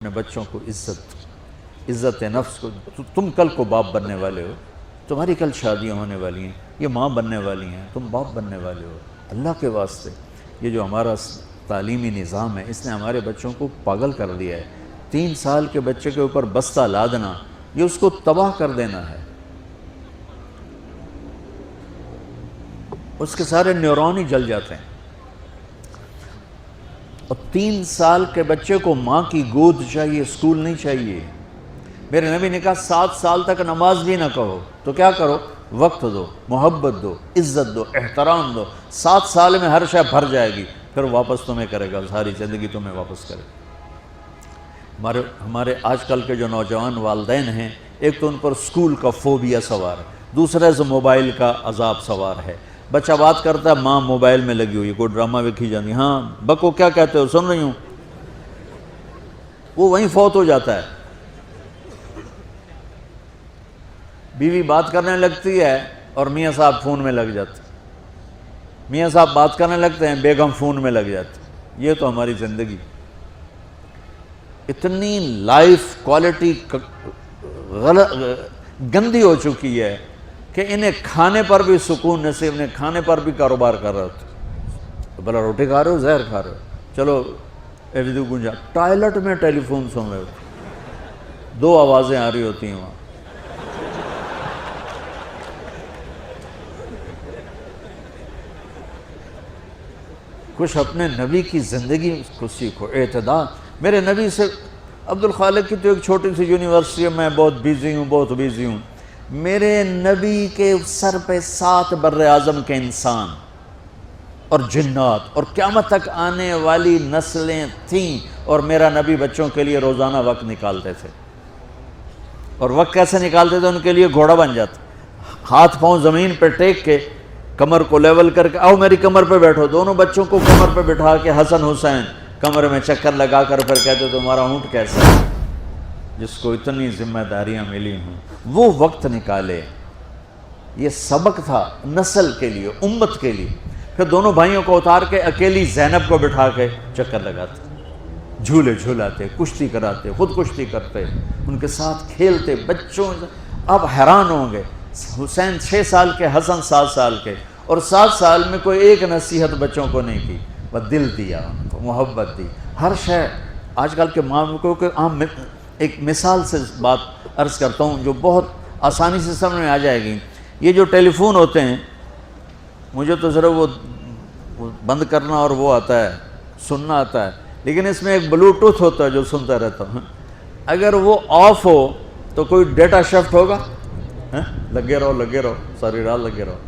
اپنے بچوں کو عزت نفس کو، تم کل کو باپ بننے والے ہو، تمہاری کل شادیاں ہونے والی ہیں، یہ ماں بننے والی ہیں، تم باپ بننے والے ہو۔ اللہ کے واسطے یہ جو ہمارا تعلیمی نظام ہے اس نے ہمارے بچوں کو پاگل کر دیا ہے۔ 3 سال کے بچے کے اوپر بستہ لادنا یہ اس کو تباہ کر دینا ہے، اس کے سارے نیورون ہی جل جاتے ہیں۔ اور 3 سال کے بچے کو ماں کی گود چاہیے، اسکول نہیں چاہیے۔ میرے نبی نے کہا 7 سال تک نماز بھی نہ کہو، تو کیا کرو؟ وقت دو، محبت دو، عزت دو، احترام دو۔ 7 سال میں ہر شے بھر جائے گی، پھر واپس تمہیں کرے گا، ساری زندگی تمہیں واپس کرے گا۔ ہمارے آج کل کے جو نوجوان والدین ہیں، ایک تو ان پر اسکول کا فوبیا سوار ہے، دوسرے سے موبائل کا عذاب سوار ہے۔ بچہ بات کرتا ہے، ماں موبائل میں لگی ہوئی، کوئی ڈرامہ ویکھی جاتی، ہاں بکو کیا کہتے ہو، سن رہی ہوں، وہ وہیں فوت ہو جاتا ہے۔ بیوی بات کرنے لگتی ہے اور میاں صاحب فون میں لگ جاتے، میاں صاحب بات کرنے لگتے ہیں، بیگم فون میں لگ جاتی۔ یہ تو ہماری زندگی اتنی لائف کوالٹی گندی ہو چکی ہے کہ انہیں کھانے پر بھی سکون نصیب نہیں، کھانے پر بھی کاروبار کر رہے ہوتے، بھلا روٹی کھا رہے ہو زہر کھا رہے ہو، چلو ایویدو گنجا، ٹوائلٹ میں ٹیلی فون سن رہے ہوتے، 2 آوازیں آ رہی ہوتی ہیں وہاں۔ کچھ اپنے نبی کی زندگی کو سیکھو، اعتدال۔ میرے نبی سے عبد الخالق کی تو ایک چھوٹی سی یونیورسٹی میں بہت بیزی ہوں، میرے نبی کے سر پہ 7 بر اعظم کے انسان اور جنات اور قیامت تک آنے والی نسلیں تھیں، اور میرا نبی بچوں کے لیے روزانہ وقت نکالتے تھے۔ اور وقت کیسے نکالتے تھے؟ ان کے لیے گھوڑا بن جاتا، ہاتھ پاؤں زمین پہ ٹیک کے، کمر کو لیول کر کے، آؤ میری کمر پہ بیٹھو، دونوں بچوں کو کمر پہ بٹھا کے حسن حسین کمر میں چکر لگا کر پھر کہتے تمہارا اونٹ کیسا ہے، جس کو اتنی ذمہ داریاں ملی ہوں، وہ وقت نکالے۔ یہ سبق تھا نسل کے لیے، امت کے لیے۔ پھر دونوں بھائیوں کو اتار کے اکیلی زینب کو بٹھا کے چکر لگاتے، جھولے جھولاتے، کشتی کراتے، خود کشتی کرتے، ان کے ساتھ کھیلتے بچوں۔ اب حیران ہوں گے، حسین 6 سال کے، حسن 7 سال کے، اور 7 سال میں کوئی ایک نصیحت بچوں کو نہیں کی، بس دل دیا ان کو، محبت دی، ہر شے۔ آج کل کے ماں کو عام ایک مثال سے بات عرض کرتا ہوں جو بہت آسانی سے سمجھ میں آ جائے گی۔ یہ جو ٹیلی فون ہوتے ہیں، مجھے تو ذرا وہ بند کرنا اور وہ آتا ہے، سننا آتا ہے، لیکن اس میں ایک بلوٹوتھ ہوتا ہے جو سنتا رہتا ہوں۔ اگر وہ آف ہو تو کوئی ڈیٹا شفٹ ہوگا؟ لگے رہو ساری رات لگے رہو۔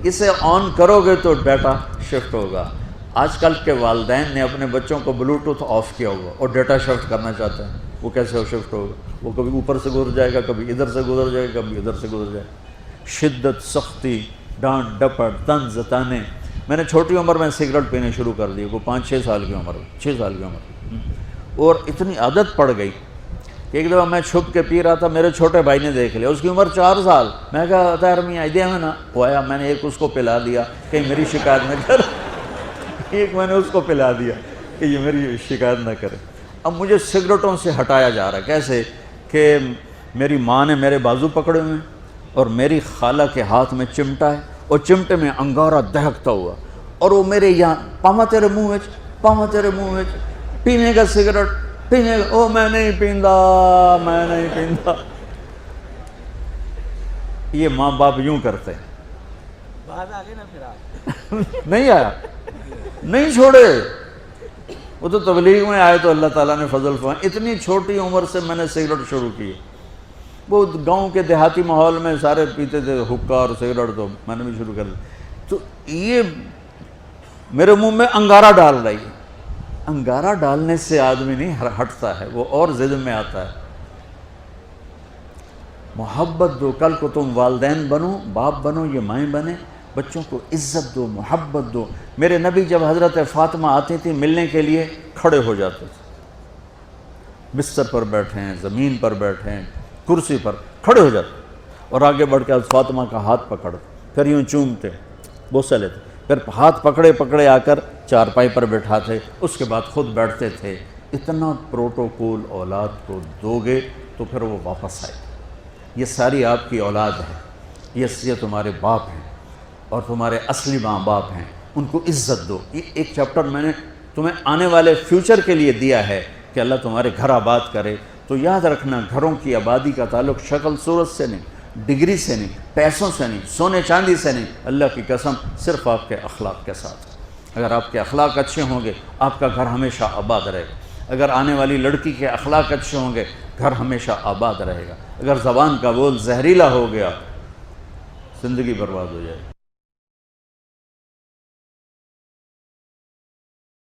اسے آن کرو گے تو ڈیٹا شفٹ ہوگا۔ آج کل کے والدین نے اپنے بچوں کو بلوٹوتھ آف کیا ہوگا اور ڈیٹا شفٹ کرنا چاہتے ہیں، وہ کیسے شفٹ ہوگا؟ وہ کبھی اوپر سے گزر جائے گا، کبھی ادھر سے گزر جائے گا، کبھی ادھر سے گزر جائے گا۔ شدت، سختی، ڈانٹ ڈپٹ، طنز تانے۔ میں نے چھوٹی عمر میں سگریٹ پینے شروع کر دی، وہ 5-6 سال کی عمر، 6 سال کی عمر، اور اتنی عادت پڑ گئی کہ ایک دفعہ میں چھپ کے پی رہا تھا، میرے چھوٹے بھائی نے دیکھ لیا، اس کی عمر 4 سال۔ میں کہا طاہر میاں دیا میں نا، وہ آیا، میں نے ایک اس کو پلا دیا کہ میری شکایت نہ کر، ایک میں نے اس کو پلا دیا کہ یہ میری شکایت نہ کرے۔ اب مجھے سگریٹوں سے ہٹایا جا رہا ہے، کیسے کہ میری ماں نے میرے بازو پکڑے ہوئے ہیں اور میری خالہ کے ہاتھ میں چمٹا ہے، اور چمٹے میں انگارہ دہکتا ہوا، اور وہ میرے یہاں پاما تیرے منہ میں پینے کا سگریٹ پینے کا، او میں نہیں پیندا۔ یہ ماں باپ یوں کرتے ہیں۔ بات آ گئی نا پھر آپ نہیں آیا، نہیں چھوڑے، وہ تو تبلیغ میں آئے تو اللہ تعالیٰ نے فضل فرمایا۔ اتنی چھوٹی عمر سے میں نے سگریٹ شروع کی۔ وہ گاؤں کے دیہاتی ماحول میں سارے پیتے تھے حقہ اور سگریٹ، تو میں نے بھی شروع کر دی۔ تو یہ میرے منہ میں انگارہ ڈال رہی ہے۔ انگارہ ڈالنے سے آدمی نہیں ہٹتا ہے، وہ اور ضد میں آتا ہے۔ محبت دو، کل کو تم والدین بنو، باپ بنو، یہ مائیں بنے، بچوں کو عزت دو، محبت دو۔ میرے نبی جب حضرت فاطمہ آتی تھی ملنے کے لیے، کھڑے ہو جاتے تھے، بستر پر بیٹھے ہیں، زمین پر بیٹھے ہیں، کرسی پر کھڑے ہو جاتے، اور آگے بڑھ کے فاطمہ کا ہاتھ پکڑتے، پھر یوں چومتے، بوسہ لیتے، پھر ہاتھ پکڑے آ کر چارپائی پر بیٹھاتے، اس کے بعد خود بیٹھتے تھے، اتنا پروٹوکول اولاد کو دو گے تو پھر وہ واپس آئے. یہ ساری آپ کی اولاد ہے, یہ تمہارے باپ ہیں اور تمہارے اصلی ماں باپ ہیں, ان کو عزت دو. یہ ایک چیپٹر میں نے تمہیں آنے والے فیوچر کے لیے دیا ہے کہ اللہ تمہارے گھر آباد کرے. تو یاد رکھنا, گھروں کی آبادی کا تعلق شکل صورت سے نہیں, ڈگری سے نہیں, پیسوں سے نہیں, سونے چاندی سے نہیں, اللہ کی قسم صرف آپ کے اخلاق کے ساتھ. اگر آپ کے اخلاق اچھے ہوں گے آپ کا گھر ہمیشہ آباد رہے گا. اگر آنے والی لڑکی کے اخلاق اچھے ہوں گے گھر ہمیشہ آباد رہے گا. اگر زبان کا بول زہریلا ہو گیا زندگی برباد ہو جائے.